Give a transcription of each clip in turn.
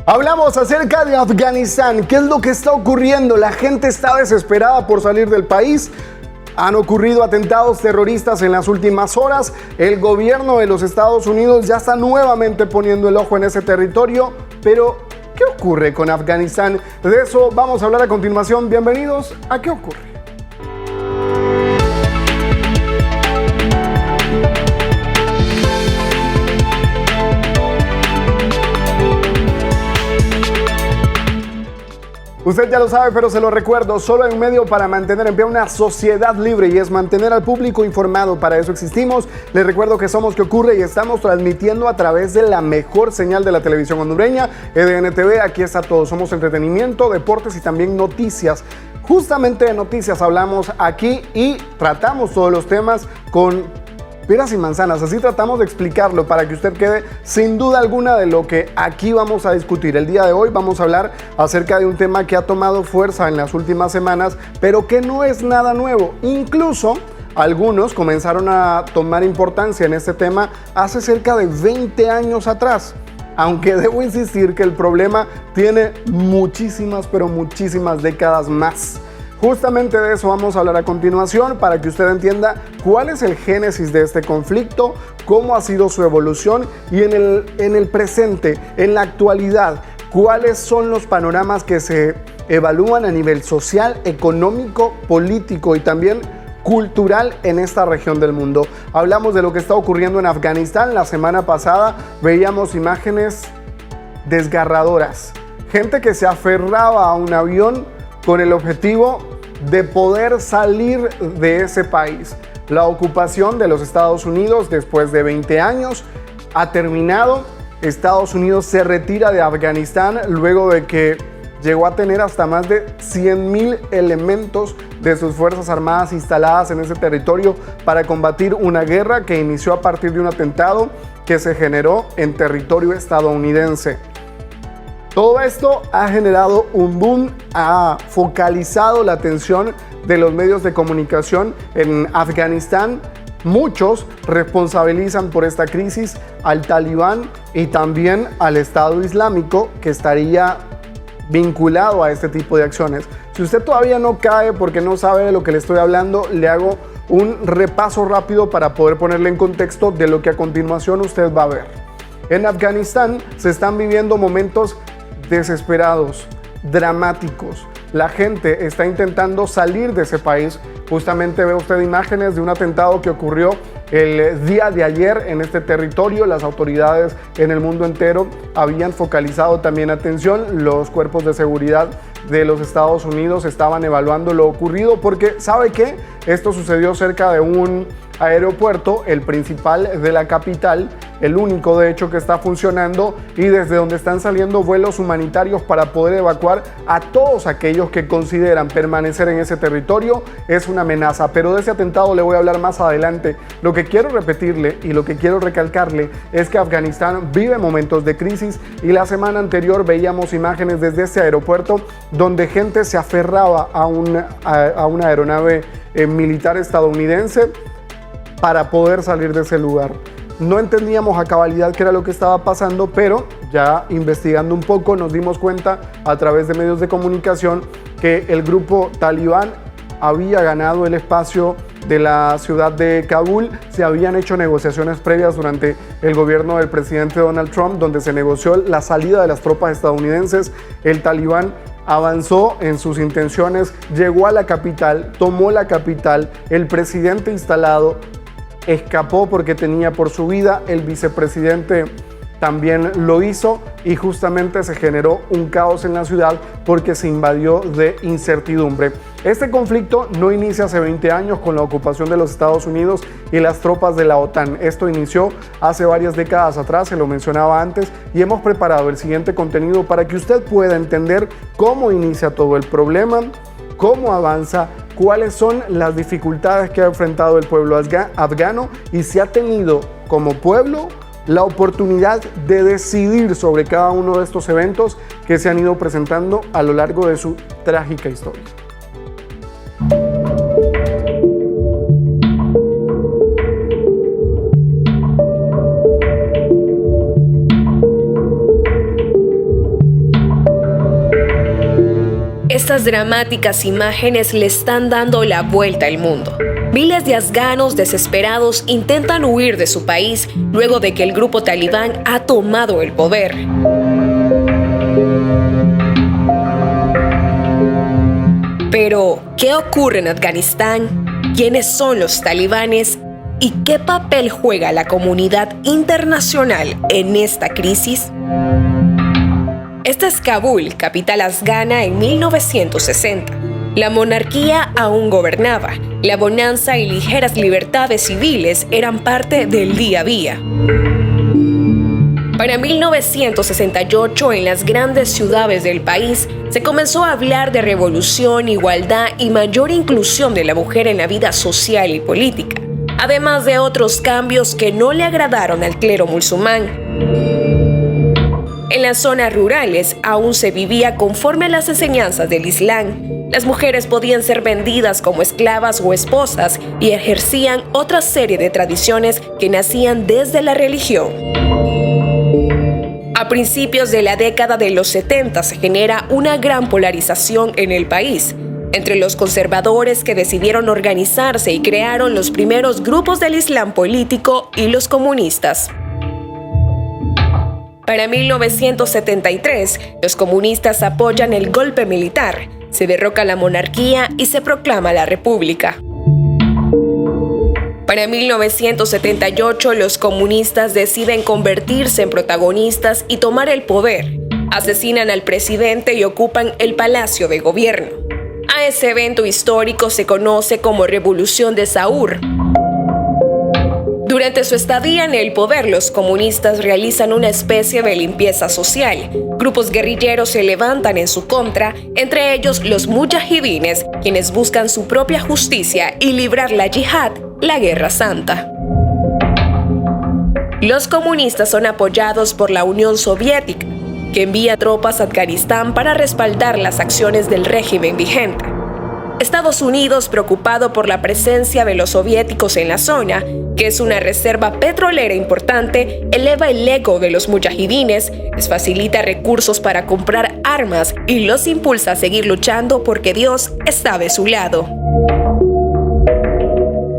Hablamos acerca de Afganistán. ¿Qué es lo que está ocurriendo? La gente está desesperada por salir del país. Han ocurrido atentados terroristas en las últimas horas. El gobierno de los Estados Unidos ya está nuevamente poniendo el ojo en ese territorio. Pero, ¿qué ocurre con Afganistán? De eso vamos a hablar a continuación. Bienvenidos a ¿Qué ocurre? Usted ya lo sabe, pero se lo recuerdo, solo hay un medio para mantener en pie una sociedad libre y es mantener al público informado. Para eso existimos. Les recuerdo que somos ¿Qué ocurre? Y estamos transmitiendo a través de la mejor señal de la televisión hondureña, EDN TV. Aquí está todo. Somos entretenimiento, deportes y también noticias. Justamente de noticias hablamos aquí y tratamos todos los temas con peras y manzanas, así tratamos de explicarlo para que usted quede sin duda alguna de lo que aquí vamos a discutir. El día de hoy vamos a hablar acerca de un tema que ha tomado fuerza en las últimas semanas, pero que no es nada nuevo. Incluso algunos comenzaron a tomar importancia en este tema hace cerca de 20 años atrás. Aunque debo insistir que el problema tiene muchísimas, pero muchísimas décadas más. Justamente de eso vamos a hablar a continuación para que usted entienda cuál es el génesis de este conflicto, cómo ha sido su evolución y en el presente, en la actualidad, cuáles son los panoramas que se evalúan a nivel social, económico, político y también cultural en esta región del mundo. Hablamos de lo que está ocurriendo en Afganistán. La semana pasada veíamos imágenes desgarradoras. Gente que se aferraba a un avión con el objetivo de poder salir de ese país. La ocupación de los Estados Unidos después de 20 años ha terminado. Estados Unidos se retira de Afganistán luego de que llegó a tener hasta más de 100,000 elementos de sus Fuerzas Armadas instaladas en ese territorio para combatir una guerra que inició a partir de un atentado que se generó en territorio estadounidense. Todo esto ha generado un boom, ha focalizado la atención de los medios de comunicación en Afganistán. Muchos responsabilizan por esta crisis al Talibán y también al Estado Islámico, que estaría vinculado a este tipo de acciones. Si usted todavía no cae porque no sabe de lo que le estoy hablando, le hago un repaso rápido para poder ponerle en contexto de lo que a continuación usted va a ver. En Afganistán se están viviendo momentos desesperados, dramáticos. La gente está intentando salir de ese país. Justamente ve usted imágenes de un atentado que ocurrió el día de ayer en este territorio. Las autoridades en el mundo entero habían focalizado también atención. Los cuerpos de seguridad de los Estados Unidos estaban evaluando lo ocurrido porque, ¿sabe qué? Esto sucedió cerca de un aeropuerto, el principal de la capital, el único de hecho que está funcionando y desde donde están saliendo vuelos humanitarios para poder evacuar a todos aquellos que consideran permanecer en ese territorio. Es una amenaza, pero de ese atentado le voy a hablar más adelante. Lo que quiero repetirle y lo que quiero recalcarle es que Afganistán vive momentos de crisis y la semana anterior veíamos imágenes desde ese aeropuerto donde gente se aferraba a una aeronave militar estadounidense para poder salir de ese lugar. No entendíamos a cabalidad qué era lo que estaba pasando, pero ya investigando un poco nos dimos cuenta a través de medios de comunicación que el grupo Talibán había ganado el espacio de la ciudad de Kabul. Se habían hecho negociaciones previas durante el gobierno del presidente Donald Trump, donde se negoció la salida de las tropas estadounidenses. El Talibán avanzó en sus intenciones, llegó a la capital, tomó la capital, el presidente instalado escapó porque tenía por su vida, el vicepresidente también lo hizo y justamente se generó un caos en la ciudad porque se invadió de incertidumbre. Este conflicto no inicia hace 20 años con la ocupación de los Estados Unidos y las tropas de la OTAN. Esto inició hace varias décadas atrás, se lo mencionaba antes, y hemos preparado el siguiente contenido para que usted pueda entender cómo inicia todo el problema, cómo avanza, cuáles son las dificultades que ha enfrentado el pueblo afgano y si ha tenido como pueblo la oportunidad de decidir sobre cada uno de estos eventos que se han ido presentando a lo largo de su trágica historia. Estas dramáticas imágenes le están dando la vuelta al mundo. Miles de afganos desesperados intentan huir de su país luego de que el grupo talibán ha tomado el poder. Pero, ¿qué ocurre en Afganistán? ¿Quiénes son los talibanes? ¿Y qué papel juega la comunidad internacional en esta crisis? Esta es Kabul, capital afgana en 1960. La monarquía aún gobernaba. La bonanza y ligeras libertades civiles eran parte del día a día. Para 1968, en las grandes ciudades del país, se comenzó a hablar de revolución, igualdad y mayor inclusión de la mujer en la vida social y política, además de otros cambios que no le agradaron al clero musulmán. En las zonas rurales aún se vivía conforme a las enseñanzas del Islam. Las mujeres podían ser vendidas como esclavas o esposas y ejercían otra serie de tradiciones que nacían desde la religión. A principios de la década de los 70 se genera una gran polarización en el país, entre los conservadores que decidieron organizarse y crearon los primeros grupos del Islam político y los comunistas. Para 1973, los comunistas apoyan el golpe militar, se derroca la monarquía y se proclama la república. Para 1978, los comunistas deciden convertirse en protagonistas y tomar el poder. Asesinan al presidente y ocupan el Palacio de Gobierno. A ese evento histórico se conoce como Revolución de Saur. Durante su estadía en el poder, los comunistas realizan una especie de limpieza social. Grupos guerrilleros se levantan en su contra, entre ellos los mujahidines, quienes buscan su propia justicia y librar la yihad, la Guerra Santa. Los comunistas son apoyados por la Unión Soviética, que envía tropas a Afganistán para respaldar las acciones del régimen vigente. Estados Unidos, preocupado por la presencia de los soviéticos en la zona, que es una reserva petrolera importante, eleva el ego de los mujahidines, les facilita recursos para comprar armas y los impulsa a seguir luchando porque Dios está de su lado.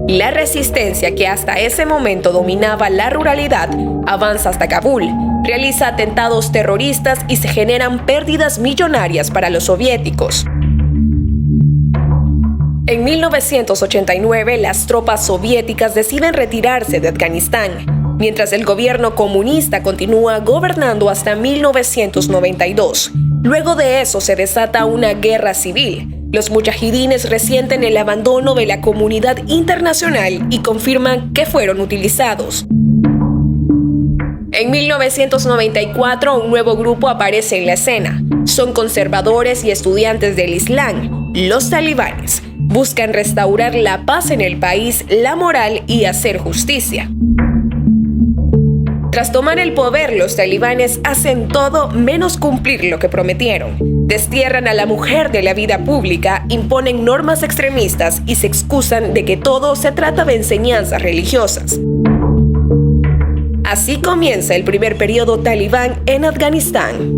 La resistencia, que hasta ese momento dominaba la ruralidad, avanza hasta Kabul, realiza atentados terroristas y se generan pérdidas millonarias para los soviéticos. En 1989, las tropas soviéticas deciden retirarse de Afganistán, mientras el gobierno comunista continúa gobernando hasta 1992. Luego de eso se desata una guerra civil. Los mujahidines resienten el abandono de la comunidad internacional y confirman que fueron utilizados. En 1994, un nuevo grupo aparece en la escena. Son conservadores y estudiantes del Islam, los talibanes. Buscan restaurar la paz en el país, la moral y hacer justicia. Tras tomar el poder, los talibanes hacen todo menos cumplir lo que prometieron. Destierran a la mujer de la vida pública, imponen normas extremistas y se excusan de que todo se trata de enseñanzas religiosas. Así comienza el primer periodo talibán en Afganistán.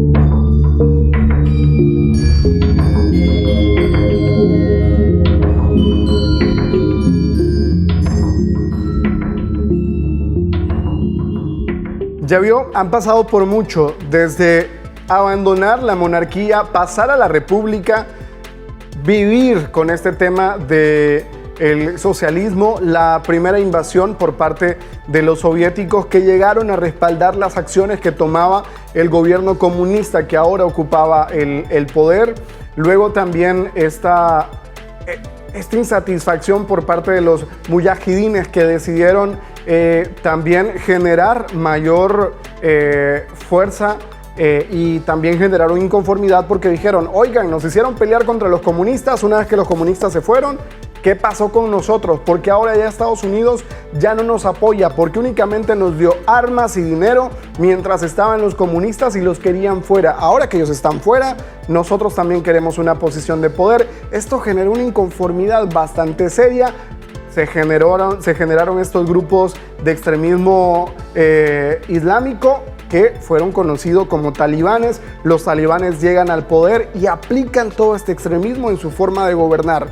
Ya vio, han pasado por mucho, desde abandonar la monarquía, pasar a la república, vivir con este tema del socialismo, la primera invasión por parte de los soviéticos que llegaron a respaldar las acciones que tomaba el gobierno comunista que ahora ocupaba el poder. Luego también esta insatisfacción por parte de los mujahidines que decidieron también generar mayor fuerza y también generaron inconformidad porque dijeron, oigan, nos hicieron pelear contra los comunistas una vez que los comunistas se fueron. ¿Qué pasó con nosotros? Porque ahora ya Estados Unidos ya no nos apoya, porque únicamente nos dio armas y dinero mientras estaban los comunistas y los querían fuera. Ahora que ellos están fuera, nosotros también queremos una posición de poder. Esto generó una inconformidad bastante seria. se generaron estos grupos de extremismo islámico que fueron conocidos como talibanes. Los talibanes llegan al poder y aplican todo este extremismo en su forma de gobernar.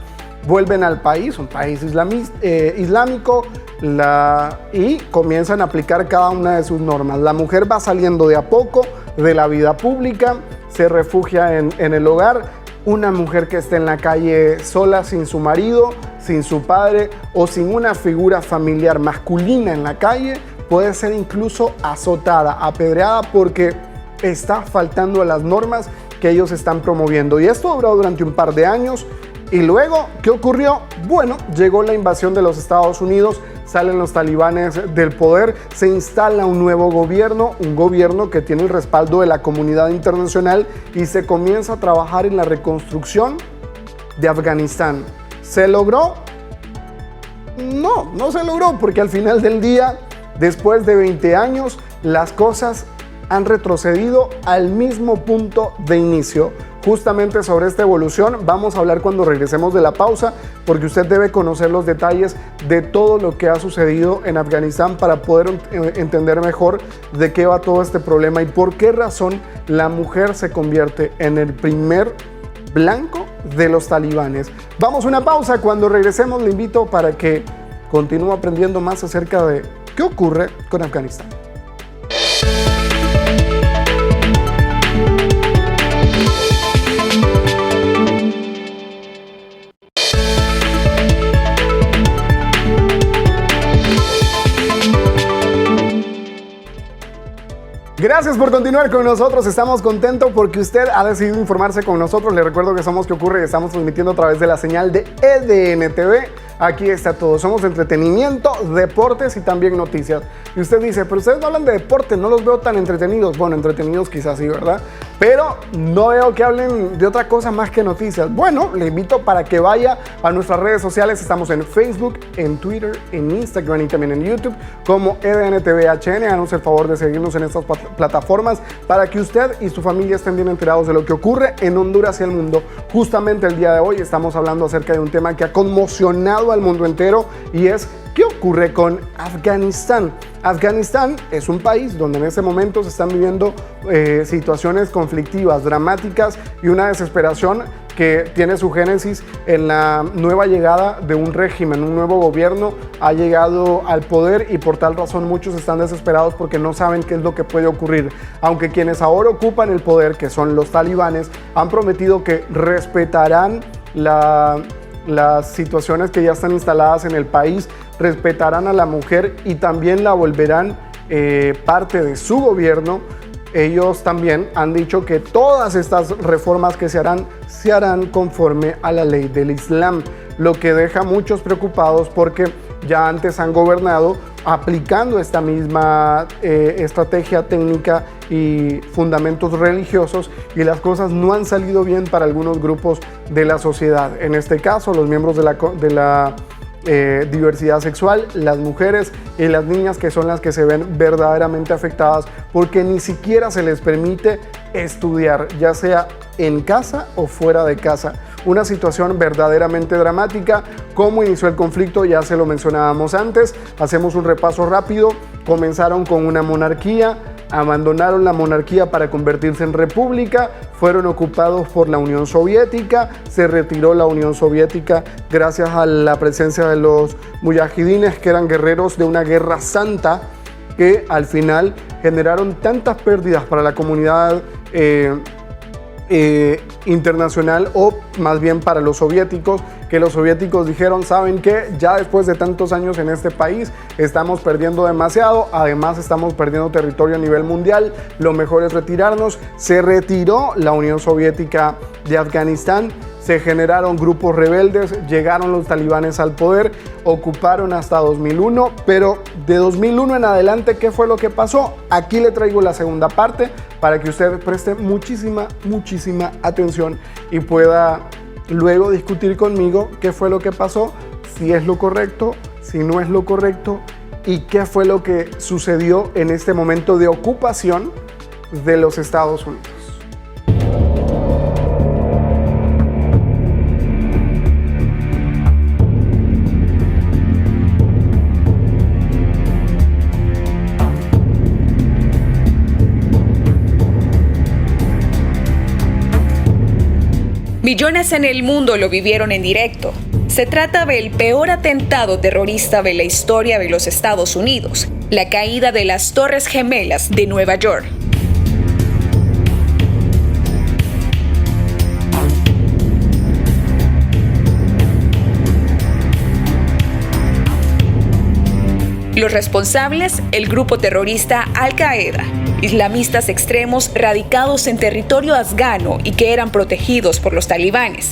Vuelven al país, un país islámico, y comienzan a aplicar cada una de sus normas. La mujer va saliendo de a poco de la vida pública, se refugia en el hogar. Una mujer que esté en la calle sola, sin su marido, sin su padre o sin una figura familiar masculina en la calle, puede ser incluso azotada, apedreada, porque está faltando a las normas que ellos están promoviendo. Y esto duró durante un par de años. Y luego, ¿qué ocurrió? Bueno, llegó la invasión de los Estados Unidos, salen los talibanes del poder, se instala un nuevo gobierno, un gobierno que tiene el respaldo de la comunidad internacional, y se comienza a trabajar en la reconstrucción de Afganistán. ¿Se logró? No, no se logró, porque al final del día, después de 20 años, las cosas han retrocedido al mismo punto de inicio. Justamente sobre esta evolución vamos a hablar cuando regresemos de la pausa, porque usted debe conocer los detalles de todo lo que ha sucedido en Afganistán para poder entender mejor de qué va todo este problema y por qué razón la mujer se convierte en el primer blanco de los talibanes. Vamos a una pausa. Cuando regresemos le invito para que continúe aprendiendo más acerca de qué ocurre con Afganistán. Gracias por continuar con nosotros, estamos contentos porque usted ha decidido informarse con nosotros. Le recuerdo que somos ¿Qué ocurre? Y estamos transmitiendo a través de la señal de EDN TV. Aquí está todo, somos entretenimiento, deportes y también noticias. Y usted dice, pero ustedes no hablan de deporte, no los veo tan entretenidos. Bueno, entretenidos quizás sí, ¿verdad? Pero no veo que hablen de otra cosa más que noticias. Bueno, le invito para que vaya a nuestras redes sociales. Estamos en Facebook, en Twitter, en Instagram y también en YouTube como EDN TV HN. Háganos el favor de seguirnos en estas plataformas para que usted y su familia estén bien enterados de lo que ocurre en Honduras y el mundo. Justamente el día de hoy estamos hablando acerca de un tema que ha conmocionado al mundo entero, y es ¿qué ocurre con Afganistán? Afganistán es un país donde en este momento se están viviendo situaciones conflictivas, dramáticas, y una desesperación que tiene su génesis en la nueva llegada de un régimen. Un nuevo gobierno ha llegado al poder y por tal razón muchos están desesperados porque no saben qué es lo que puede ocurrir. Aunque quienes ahora ocupan el poder, que son los talibanes, han prometido que respetarán las situaciones que ya están instaladas en el país, respetarán a la mujer y también la volverán parte de su gobierno. Ellos también han dicho que todas estas reformas que se harán conforme a la ley del Islam, lo que deja a muchos preocupados porque ya antes han gobernado aplicando esta misma estrategia técnica y fundamentos religiosos, y las cosas no han salido bien para algunos grupos de la sociedad. En este caso, los miembros de la diversidad sexual, las mujeres y las niñas, que son las que se ven verdaderamente afectadas porque ni siquiera se les permite estudiar, ya sea en casa o fuera de casa. Una situación verdaderamente dramática. ¿Cómo inició el conflicto? Ya se lo mencionábamos antes. Hacemos un repaso rápido. Comenzaron con una monarquía, abandonaron la monarquía para convertirse en república, fueron ocupados por la Unión Soviética, se retiró la Unión Soviética gracias a la presencia de los mujahidines, que eran guerreros de una guerra santa, que al final generaron tantas pérdidas para la comunidad internacional, o más bien para los soviéticos, que los soviéticos dijeron, ¿saben qué? Ya después de tantos años en este país estamos perdiendo demasiado, además estamos perdiendo territorio a nivel mundial, lo mejor es retirarnos. Se retiró la Unión Soviética de Afganistán, se generaron grupos rebeldes, llegaron los talibanes al poder, ocuparon hasta 2001, pero de 2001 en adelante, ¿qué fue lo que pasó? Aquí le traigo la segunda parte para que usted preste muchísima atención y pueda luego discutir conmigo qué fue lo que pasó, si es lo correcto, si no es lo correcto, y qué fue lo que sucedió en este momento de ocupación de los Estados Unidos. Millones en el mundo lo vivieron en directo. Se trata del peor atentado terrorista de la historia de los Estados Unidos, la caída de las Torres Gemelas de Nueva York. Los responsables, el grupo terrorista Al-Qaeda, islamistas extremos radicados en territorio afgano y que eran protegidos por los talibanes.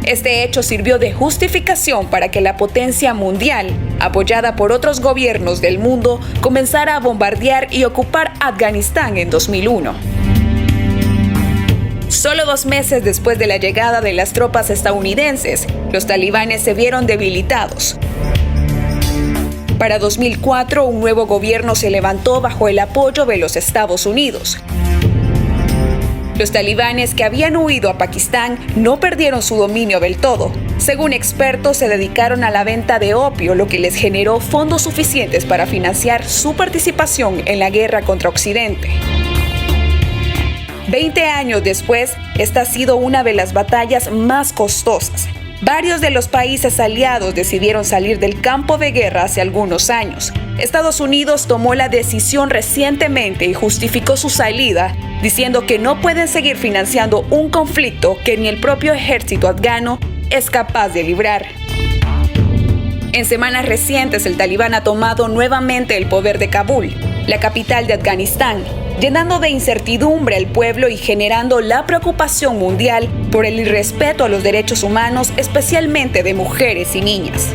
Este hecho sirvió de justificación para que la potencia mundial, apoyada por otros gobiernos del mundo, comenzara a bombardear y ocupar Afganistán en 2001. Solo 2 meses después de la llegada de las tropas estadounidenses, los talibanes se vieron debilitados. Para 2004, un nuevo gobierno se levantó bajo el apoyo de los Estados Unidos. Los talibanes que habían huido a Pakistán no perdieron su dominio del todo. Según expertos, se dedicaron a la venta de opio, lo que les generó fondos suficientes para financiar su participación en la guerra contra Occidente. 20 años después, esta ha sido una de las batallas más costosas. Varios de los países aliados decidieron salir del campo de guerra hace algunos años. Estados Unidos tomó la decisión recientemente y justificó su salida, diciendo que no pueden seguir financiando un conflicto que ni el propio ejército afgano es capaz de librar. En semanas recientes, el talibán ha tomado nuevamente el poder de Kabul, la capital de Afganistán, llenando de incertidumbre al pueblo y generando la preocupación mundial por el irrespeto a los derechos humanos, especialmente de mujeres y niñas.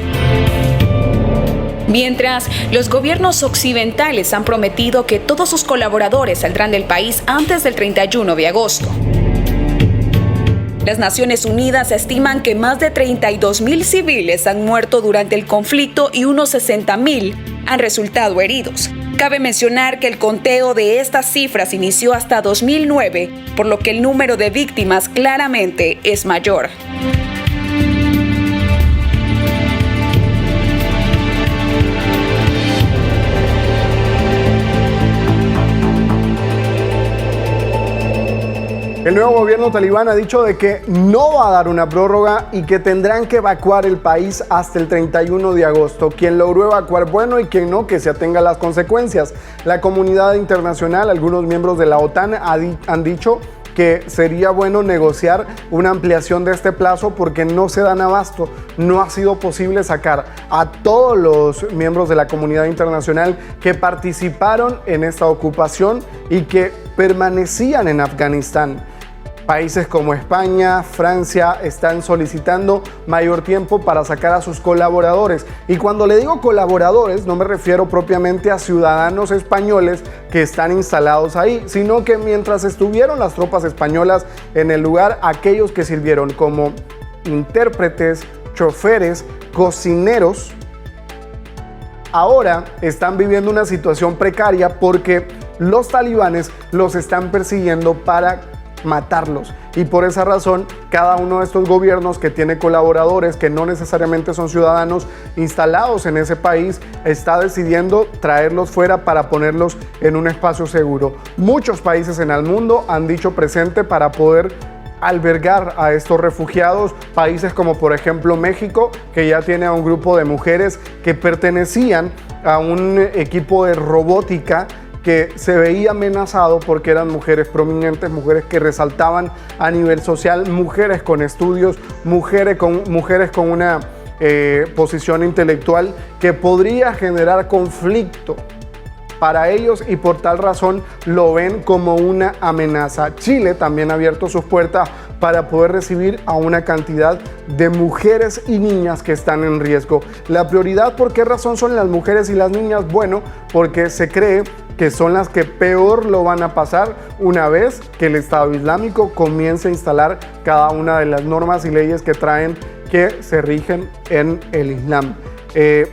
Mientras, los gobiernos occidentales han prometido que todos sus colaboradores saldrán del país antes del 31 de agosto. Las Naciones Unidas estiman que más de 32.000 civiles han muerto durante el conflicto y unos 60.000 han resultado heridos. Cabe mencionar que el conteo de estas cifras inició hasta 2009, por lo que el número de víctimas claramente es mayor. El nuevo gobierno talibán ha dicho de que no va a dar una prórroga y que tendrán que evacuar el país hasta el 31 de agosto. Quien logró evacuar, bueno, y quien no, que se atenga a las consecuencias. La comunidad internacional, algunos miembros de la OTAN han dicho que sería bueno negociar una ampliación de este plazo porque no se dan abasto. No ha sido posible sacar a todos los miembros de la comunidad internacional que participaron en esta ocupación y que permanecían en Afganistán. Países como España, Francia están solicitando mayor tiempo para sacar a sus colaboradores. Y cuando le digo colaboradores, no me refiero propiamente a ciudadanos españoles que están instalados ahí, sino que mientras estuvieron las tropas españolas en el lugar, aquellos que sirvieron como intérpretes, choferes, cocineros, ahora están viviendo una situación precaria porque los talibanes los están persiguiendo para matarlos. Y por esa razón, cada uno de estos gobiernos que tiene colaboradores que no necesariamente son ciudadanos instalados en ese país, está decidiendo traerlos fuera para ponerlos en un espacio seguro. Muchos países en el mundo han dicho presente para poder albergar a estos refugiados, países como por ejemplo México, que ya tiene a un grupo de mujeres que pertenecían a un equipo de robótica que se veía amenazado porque eran mujeres prominentes, mujeres que resaltaban a nivel social, mujeres con estudios, mujeres con una posición intelectual que podría generar conflicto para ellos y por tal razón lo ven como una amenaza. Chile también ha abierto sus puertas para poder recibir a una cantidad de mujeres y niñas que están en riesgo. La prioridad, ¿por qué razón son las mujeres y las niñas? Bueno, porque se cree que son las que peor lo van a pasar una vez que el Estado Islámico comience a instalar cada una de las normas y leyes que traen que se rigen en el Islam. ¿Qué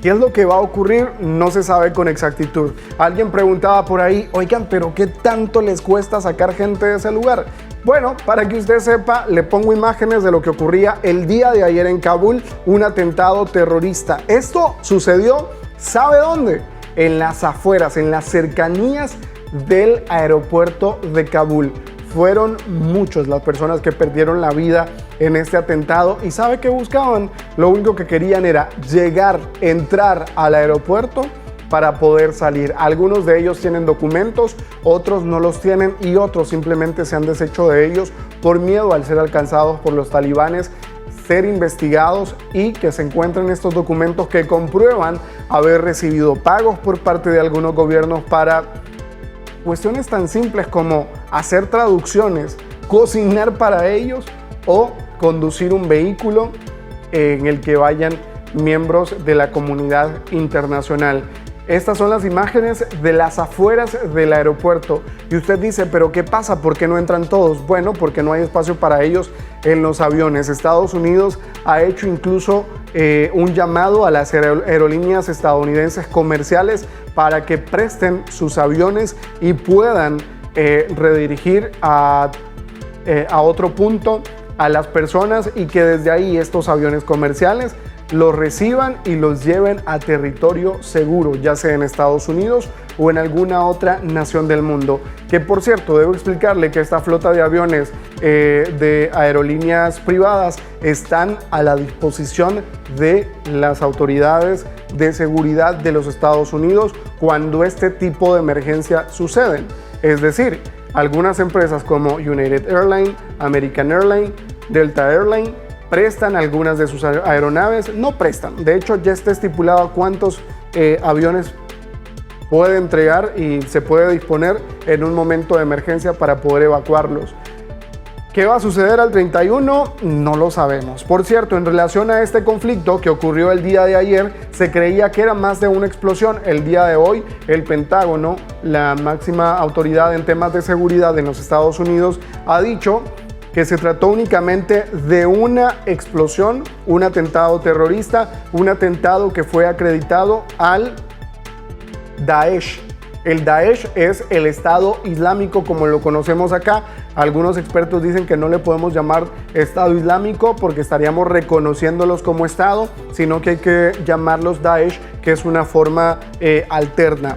es lo que va a ocurrir? No se sabe con exactitud. Alguien preguntaba por ahí, oigan, ¿pero qué tanto les cuesta sacar gente de ese lugar? Bueno, para que usted sepa, le pongo imágenes de lo que ocurría el día de ayer en Kabul, un atentado terrorista. Esto sucedió, ¿sabe dónde? En las afueras, en las cercanías del aeropuerto de Kabul. Fueron muchas las personas que perdieron la vida en este atentado. ¿Y sabe qué buscaban? Lo único que querían era entrar al aeropuerto para poder salir. Algunos de ellos tienen documentos, otros no los tienen y otros simplemente se han deshecho de ellos por miedo al ser alcanzados por los talibanes, ser investigados y que se encuentren estos documentos que comprueban haber recibido pagos por parte de algunos gobiernos para cuestiones tan simples como hacer traducciones, cocinar para ellos o conducir un vehículo en el que vayan miembros de la comunidad internacional. Estas son las imágenes de las afueras del aeropuerto. Y usted dice, ¿pero qué pasa? ¿Por qué no entran todos? Bueno, porque no hay espacio para ellos en los aviones. Estados Unidos ha hecho incluso un llamado a las aerolíneas estadounidenses comerciales para que presten sus aviones y puedan redirigir a otro punto a las personas y que desde ahí estos aviones comerciales los reciban y los lleven a territorio seguro, ya sea en Estados Unidos o en alguna otra nación del mundo. Que por cierto, debo explicarle que esta flota de aviones de aerolíneas privadas están a la disposición de las autoridades de seguridad de los Estados Unidos cuando este tipo de emergencia suceden. Es decir, algunas empresas como United Airlines, American Airlines, Delta Airlines, prestan algunas de sus aeronaves, no prestan, de hecho ya está estipulado cuántos aviones puede entregar y se puede disponer en un momento de emergencia para poder evacuarlos. ¿Qué va a suceder al 31? No lo sabemos. Por cierto, en relación a este conflicto que ocurrió el día de ayer, se creía que era más de una explosión. El día de hoy, el Pentágono, la máxima autoridad en temas de seguridad en los Estados Unidos, ha dicho que se trató únicamente de una explosión, un atentado terrorista, un atentado que fue acreditado al Daesh. El Daesh es el Estado Islámico como lo conocemos acá. Algunos expertos dicen que no le podemos llamar Estado Islámico porque estaríamos reconociéndolos como Estado, sino que hay que llamarlos Daesh, que es una forma alterna.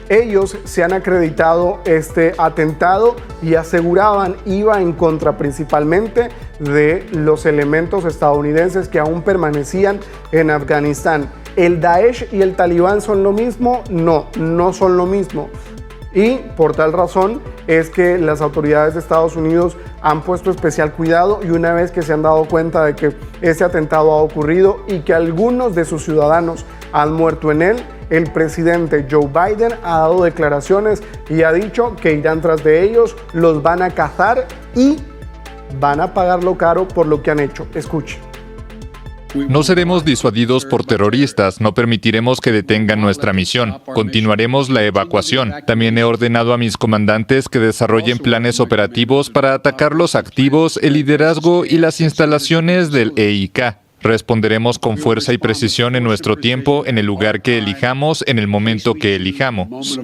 Ellos se han acreditado este atentado y aseguraban iba en contra principalmente de los elementos estadounidenses que aún permanecían en Afganistán. ¿El Daesh y el Talibán son lo mismo? No, no son lo mismo. Y por tal razón es que las autoridades de Estados Unidos han puesto especial cuidado y una vez que se han dado cuenta de que ese atentado ha ocurrido y que algunos de sus ciudadanos han muerto en él, el presidente Joe Biden ha dado declaraciones y ha dicho que irán tras de ellos, los van a cazar y van a pagarlo caro por lo que han hecho. Escuche. No seremos disuadidos por terroristas, no permitiremos que detengan nuestra misión. Continuaremos la evacuación. También he ordenado a mis comandantes que desarrollen planes operativos para atacar los activos, el liderazgo y las instalaciones del EIK. Responderemos con fuerza y precisión en nuestro tiempo, en el lugar que elijamos, en el momento que elijamos.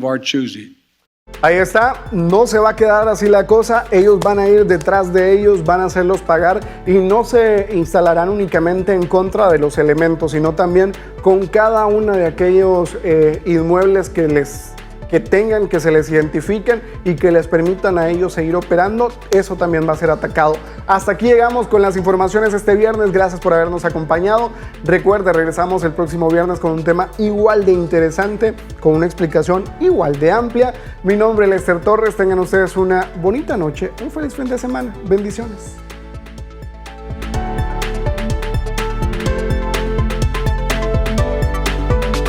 Ahí está, no se va a quedar así la cosa, ellos van a ir detrás de ellos, van a hacerlos pagar y no se instalarán únicamente en contra de los elementos, sino también con cada uno de aquellos inmuebles que tengan, que se les identifiquen y que les permitan a ellos seguir operando, eso también va a ser atacado. Hasta aquí llegamos con las informaciones este viernes, gracias por habernos acompañado. Recuerde, regresamos el próximo viernes con un tema igual de interesante, con una explicación igual de amplia. Mi nombre es Lester Torres, tengan ustedes una bonita noche, un feliz fin de semana, bendiciones.